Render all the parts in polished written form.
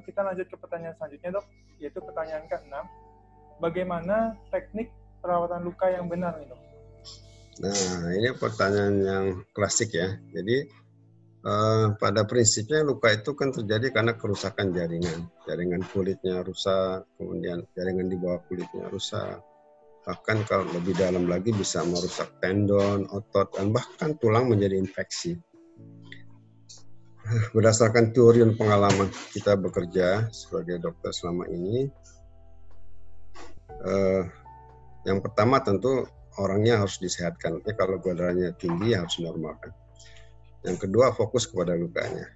Kita lanjut ke pertanyaan selanjutnya, Dok, yaitu pertanyaan ke-6. Bagaimana teknik perawatan luka yang benar nih, Dok? Nah, ini pertanyaan yang klasik ya. Jadi pada prinsipnya luka itu kan terjadi karena kerusakan jaringan kulitnya rusak, kemudian jaringan di bawah kulitnya rusak. Bahkan kalau lebih dalam lagi bisa merusak tendon, otot, dan bahkan tulang menjadi infeksi. Berdasarkan teori dan pengalaman kita bekerja sebagai dokter selama ini, yang pertama tentu orangnya harus disehatkan. Tapi kalau gula darahnya tinggi harus dinormalkan. Yang kedua fokus kepada lukanya.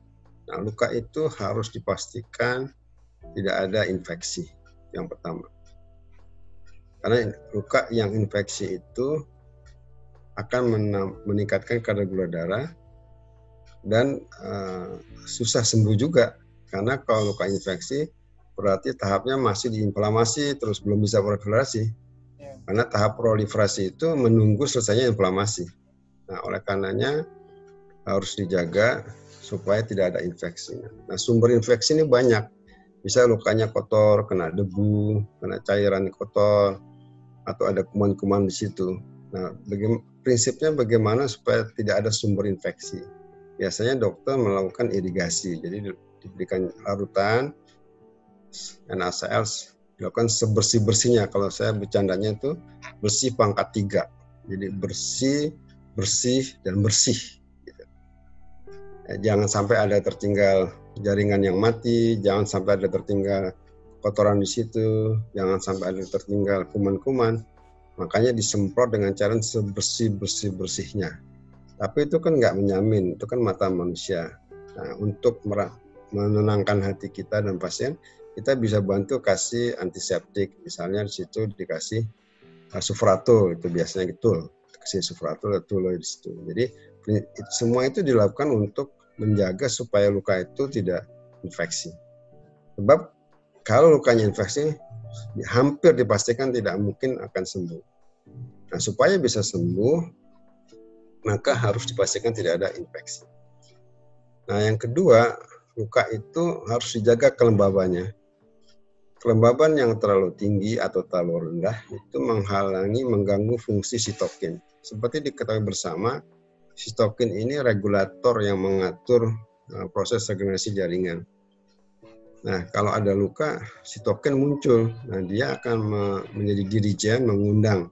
Nah, luka itu harus dipastikan tidak ada infeksi. Yang pertama. Karena luka yang infeksi itu akan meningkatkan kadar gula darah dan susah sembuh juga. Karena kalau luka infeksi berarti tahapnya masih diinflamasi terus belum bisa proliferasi. Karena tahap proliferasi itu menunggu selesainya inflamasi. Nah, oleh karenanya harus dijaga supaya tidak ada infeksi. Nah, sumber infeksi ini banyak. Bisa lukanya kotor, kena debu, kena cairan kotor, atau ada kuman-kuman di situ. Nah, prinsipnya bagaimana supaya tidak ada sumber infeksi? Biasanya dokter melakukan irigasi, jadi diberikan larutan NaCl, dilakukan sebersih-bersihnya. Kalau saya bercandanya itu bersih pangkat 3. Jadi bersih, dan bersih. Gitu. Jangan sampai ada tertinggal jaringan yang mati, jangan sampai ada tertinggal kotoran di situ, jangan sampai ada tertinggal kuman-kuman. Makanya disemprot dengan cara sebersih-bersihnya. Tapi itu kan nggak menjamin, itu kan mata manusia. Nah, untuk menenangkan hati kita dan pasien, kita bisa bantu kasih antiseptik, misalnya di situ dikasih sufrato, itu biasanya gitu, kasih sufrato atau di situ. Jadi semua itu dilakukan untuk menjaga supaya luka itu tidak infeksi. Sebab kalau lukanya infeksi, hampir dipastikan tidak mungkin akan sembuh. Nah, supaya bisa sembuh, maka harus dipastikan tidak ada infeksi. Nah, yang kedua, luka itu harus dijaga kelembabannya. Kelembaban yang terlalu tinggi atau terlalu rendah itu mengganggu fungsi sitokin. Seperti diketahui bersama, sitokin ini regulator yang mengatur proses regenerasi jaringan. Nah, kalau ada luka, sitokin muncul. Nah, dia akan menjadi dirijen, mengundang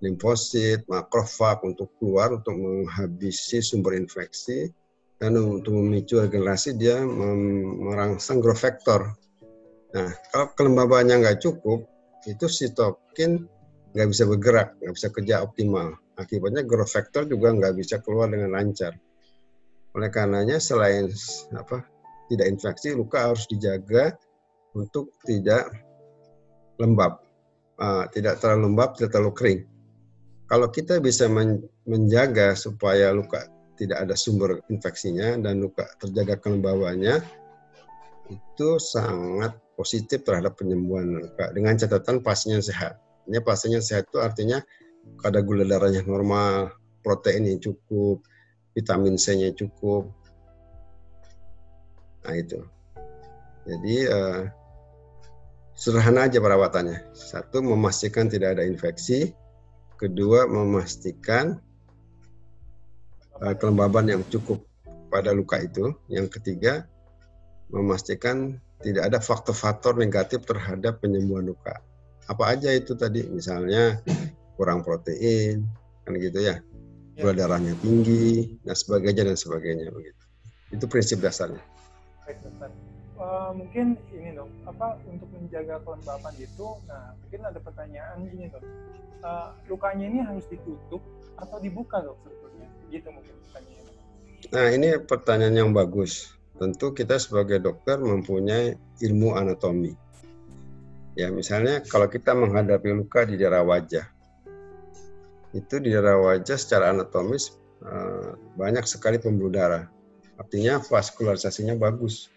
limfosit, makrofag untuk keluar untuk menghabisi sumber infeksi, dan untuk memicu regenerasi dia merangsang growth factor. Nah, kalau kelembabannya nggak cukup, itu sitokin nggak bisa bergerak, nggak bisa kerja optimal. Akibatnya growth factor juga nggak bisa keluar dengan lancar. Oleh karenanya selain tidak infeksi, luka harus dijaga untuk tidak lembab, tidak terlalu lembab, tidak terlalu kering. Kalau kita bisa menjaga supaya luka tidak ada sumber infeksinya dan luka terjaga kelembabannya, itu sangat positif terhadap penyembuhan luka dengan catatan pasiennya sehat. Ini pasiennya sehat itu artinya kadar gula darahnya normal, proteinnya cukup, vitamin C-nya cukup. Nah itu. Jadi sederhana aja perawatannya. Satu, memastikan tidak ada infeksi. Kedua, memastikan kelembaban yang cukup pada luka itu. Yang ketiga, memastikan tidak ada faktor-faktor negatif terhadap penyembuhan luka. Apa aja itu tadi? Misalnya kurang protein, kan gitu ya. Gula darahnya tinggi, dan sebagainya begitu. Itu prinsip dasarnya. Baik, dokter. Mungkin ini dok, untuk menjaga kelembapan itu, nah mungkin ada pertanyaan gini dok, lukanya ini harus ditutup atau dibuka dok sebetulnya? Gitu mungkin pertanyaannya. Nah ini pertanyaan yang bagus. Tentu kita sebagai dokter mempunyai ilmu anatomi. Ya misalnya kalau kita menghadapi luka di daerah wajah, itu di daerah wajah secara anatomis banyak sekali pembuluh darah. Artinya vaskularisasinya bagus.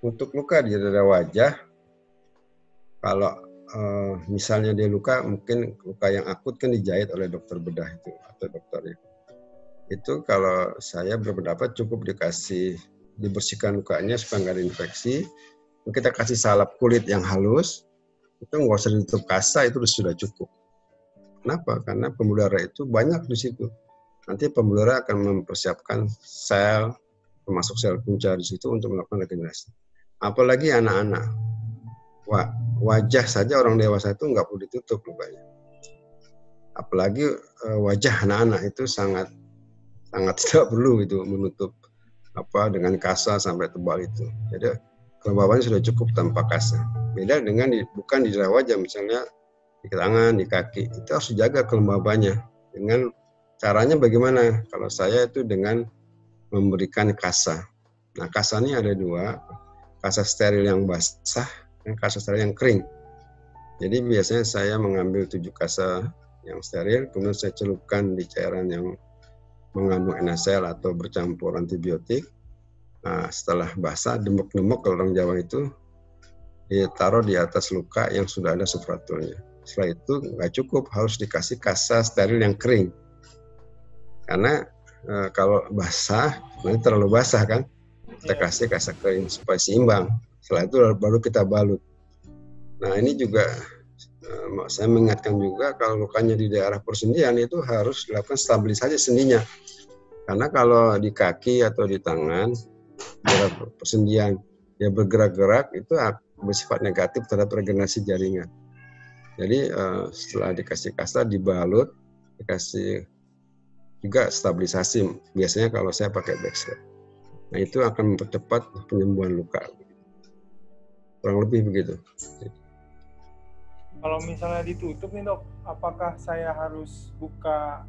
Untuk luka di daerah wajah, kalau misalnya dia luka, mungkin luka yang akut kan dijahit oleh dokter bedah itu atau dokternya. Itu kalau saya berpendapat cukup dibersihkan lukanya supaya nggak ada infeksi. kita kasih salep kulit yang halus, itu nggak usah ditutup kasa, itu sudah cukup. Kenapa? Karena pembuluh darah itu banyak di situ. Nanti pembuluh darah akan mempersiapkan sel, termasuk sel punca di situ untuk melakukan regenerasi. Apalagi anak-anak, wajah saja orang dewasa itu nggak perlu ditutup lukanya. Apalagi wajah anak-anak itu sangat tidak perlu itu menutup dengan kasa sampai tebal itu. Jadi kelembabannya sudah cukup tanpa kasa. Beda dengan bukan di daerah wajah, misalnya di tangan, di kaki, itu harus dijaga kelembabannya. Dengan caranya bagaimana? Kalau saya itu dengan memberikan kasa. Nah, kasanya ada dua, kasa steril yang basah dan kasa steril yang kering. Jadi biasanya saya mengambil 7 kasa yang steril, kemudian saya celupkan di cairan yang mengandung NaCl atau bercampur antibiotik. Nah, setelah basah, demuk-demuk kalau orang Jawa itu, ditaruh di atas luka yang sudah ada supratulnya. Setelah itu nggak cukup, harus dikasih kasa steril yang kering. Karena kalau basah, nanti terlalu basah kan, kita kasih kasa kering supaya seimbang. Setelah itu baru kita balut. Nah, ini juga saya mengingatkan juga kalau lukanya di daerah persendian itu harus dilakukan stabilisasi sendinya. Karena kalau di kaki atau di tangan, daerah persendian, dia bergerak-gerak itu bersifat negatif terhadap regenerasi jaringan. Jadi setelah dikasih kasa, dibalut, dikasih juga stabilisasi. Biasanya kalau saya pakai Dexter. Nah, itu akan mempercepat penyembuhan luka. Kurang lebih begitu. Kalau misalnya ditutup nih dok, apakah saya harus buka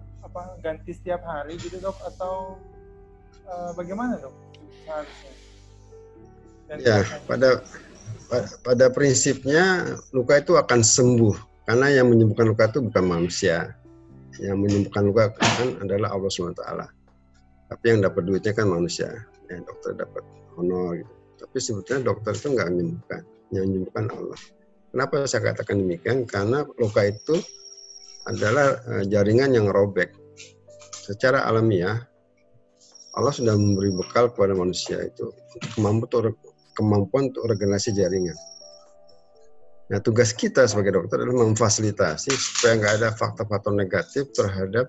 ganti setiap hari gitu dok, atau bagaimana dok seharusnya? Ya, pada prinsipnya luka itu akan sembuh karena yang menyembuhkan luka itu bukan manusia. Yang menyembuhkan luka kan adalah Allah SWT. Tapi yang dapat duitnya kan manusia. Ya, dokter dapat honor gitu. Tapi sebetulnya dokter itu nggak menyembuhkan, yang menyembuhkan Allah. Kenapa saya katakan demikian? Karena luka itu adalah jaringan yang robek. Secara alamiah, Allah sudah memberi bekal kepada manusia itu kemampuan untuk regenerasi jaringan. Nah, tugas kita sebagai dokter adalah memfasilitasi supaya nggak ada faktor-faktor negatif terhadap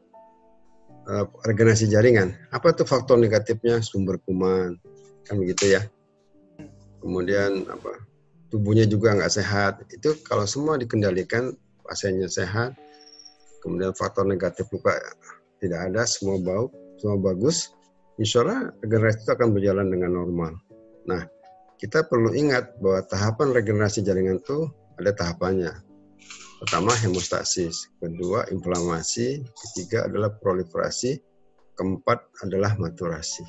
regenerasi jaringan. Apa itu faktor negatifnya? Sumber kuman, kan begitu ya. Kemudian tubuhnya juga nggak sehat. Itu kalau semua dikendalikan, pasiennya sehat, kemudian faktor negatif luka tidak ada, semua bagus, insya Allah regenerasi itu akan berjalan dengan normal. Nah, kita perlu ingat bahwa tahapan regenerasi jaringan itu ada tahapannya. Pertama, hemostasis. Kedua, inflamasi. Ketiga adalah proliferasi. Keempat adalah maturasi.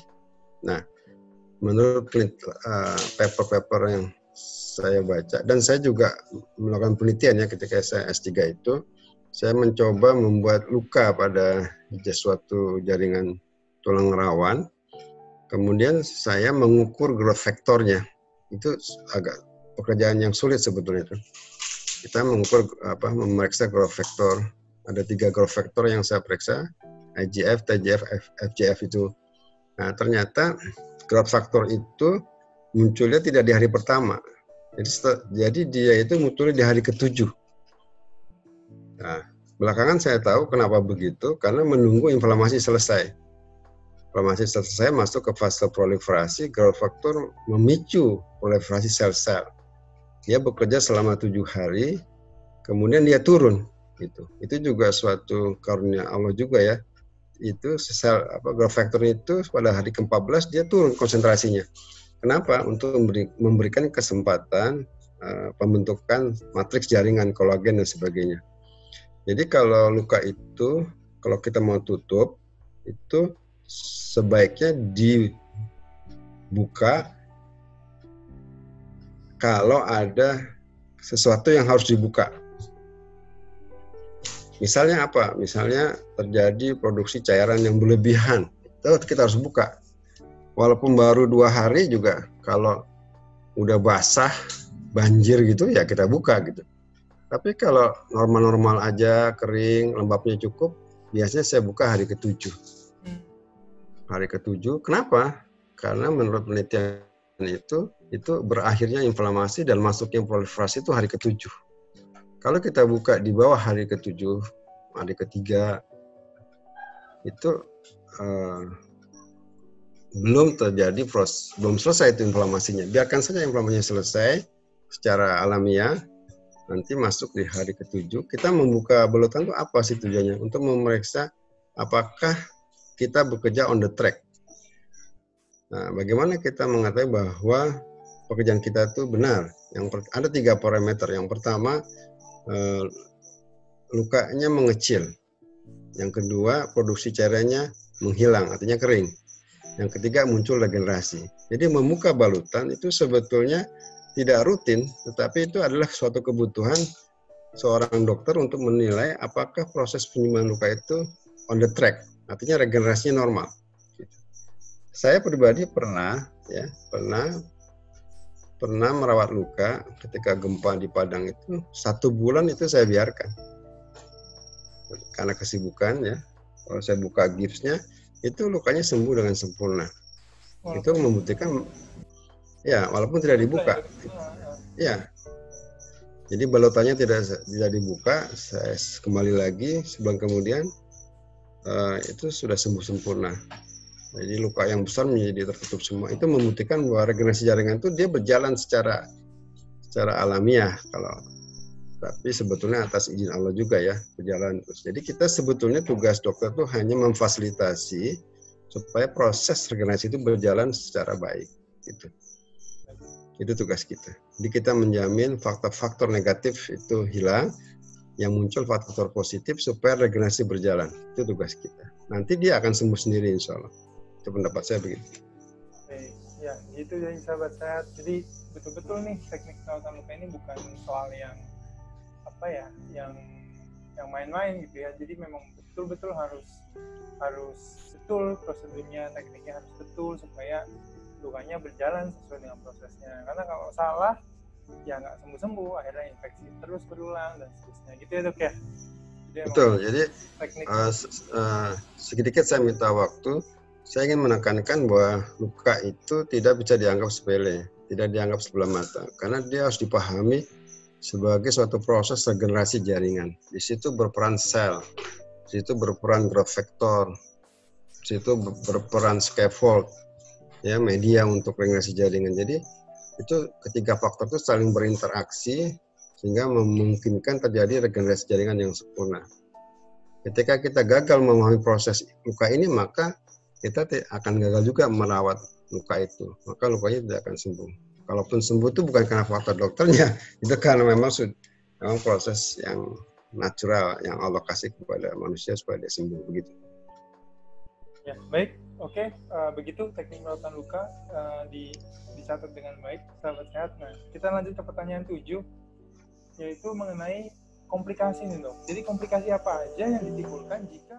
Nah, menurut paper-paper yang saya baca, dan saya juga melakukan penelitian ya ketika saya S3 itu, saya mencoba membuat luka pada suatu jaringan tulang rawan, kemudian saya mengukur growth factornya. Itu agak pekerjaan yang sulit sebetulnya itu. Kita mengukur memeriksa growth factor. Ada 3 growth factor yang saya periksa, IGF, TGF, FGF itu. Nah, ternyata growth factor itu munculnya tidak di hari pertama. Jadi dia itu munculnya di hari ke-7. Nah, belakangan saya tahu kenapa begitu, karena menunggu inflamasi selesai. Inflamasi selesai masuk ke fase proliferasi, growth factor memicu proliferasi sel-sel. Dia bekerja selama 7 hari, kemudian dia turun. Itu juga suatu karunia Allah juga ya. Itu growth factor itu pada hari ke-14 dia turun konsentrasinya. Kenapa? Untuk memberikan kesempatan pembentukan matriks jaringan, kolagen dan sebagainya. Jadi kalau luka itu, kalau kita mau tutup, itu sebaiknya dibuka kalau ada sesuatu yang harus dibuka. Misalnya apa? Misalnya terjadi produksi cairan yang berlebihan, itu kita harus buka. Walaupun baru 2 hari juga, kalau udah basah, banjir gitu, ya kita buka gitu. Tapi kalau normal-normal aja, kering, lembabnya cukup, biasanya saya buka hari ke-7. Hari ke-7, kenapa? Karena menurut penelitian itu, itu berakhirnya inflamasi dan masuknya proliferasi itu hari ke-7. Kalau kita buka di bawah hari ke-7, hari ke-3, itu belum terjadi belum selesai itu inflamasinya. Biarkan saja inflamasinya selesai secara alamiah, nanti masuk di hari ke-7. Kita membuka belutan itu apa sih tujuannya? Untuk memeriksa apakah kita bekerja on the track. Nah, bagaimana kita mengetahui bahwa pekerjaan kita itu benar? Ada 3 parameter. Yang pertama, lukanya mengecil. Yang kedua, produksi cairannya menghilang, artinya kering. Yang ketiga, muncul regenerasi. Jadi membuka balutan itu sebetulnya tidak rutin, tetapi itu adalah suatu kebutuhan seorang dokter untuk menilai apakah proses penyembuhan luka itu on the track, artinya regenerasinya normal. Saya pribadi pernah merawat luka ketika gempa di Padang itu 1 bulan itu saya biarkan karena kesibukan ya. Kalau saya buka gipsnya itu lukanya sembuh dengan sempurna. Itu membuktikan ya walaupun tidak dibuka. Ya. Jadi balutannya tidak dibuka, saya kembali lagi sebulan kemudian itu sudah sembuh sempurna. Jadi luka yang besar menjadi tertutup semua. Itu membuktikan bahwa regenerasi jaringan itu dia berjalan secara alamiah tapi sebetulnya atas izin Allah juga ya berjalan terus. Jadi kita sebetulnya tugas dokter itu hanya memfasilitasi supaya proses regenerasi itu berjalan secara baik. Itu tugas kita. Jadi kita menjamin faktor-faktor negatif itu hilang, yang muncul faktor positif supaya regenerasi berjalan. Itu tugas kita. Nanti dia akan sembuh sendiri insya Allah. Itu pendapat saya begitu. Ya, gitu ya sahabat sehat. Jadi betul-betul nih teknik perawatan luka ini bukan soal yang yang main-main gitu ya. Jadi memang betul-betul harus betul prosedurnya, tekniknya harus betul supaya lukanya berjalan sesuai dengan prosesnya. Karena kalau salah ya nggak sembuh-sembuh, akhirnya infeksi terus berulang dan seterusnya gitu ya dok ya. Betul. Jadi sedikit saya minta waktu. Saya ingin menekankan bahwa luka itu tidak bisa dianggap sepele, tidak dianggap sebelah mata, karena dia harus dipahami sebagai suatu proses regenerasi jaringan. Di situ berperan sel, di situ berperan growth factor, di situ berperan scaffold, ya media untuk regenerasi jaringan. Jadi itu ketiga faktor itu saling berinteraksi sehingga memungkinkan terjadi regenerasi jaringan yang sempurna. Ketika kita gagal memahami proses luka ini, maka kita akan gagal juga merawat luka itu, maka lukanya tidak akan sembuh. Kalaupun sembuh itu bukan karena faktor dokternya, itu karena memang proses yang natural yang Allah kasih kepada manusia supaya dia sembuh begitu. Ya baik, oke. Begitu teknik perawatan luka dicatat dengan baik, sahabat sehat. Nah kita lanjut ke pertanyaan 7, yaitu mengenai komplikasi nih dok. Jadi komplikasi apa aja yang ditimbulkan jika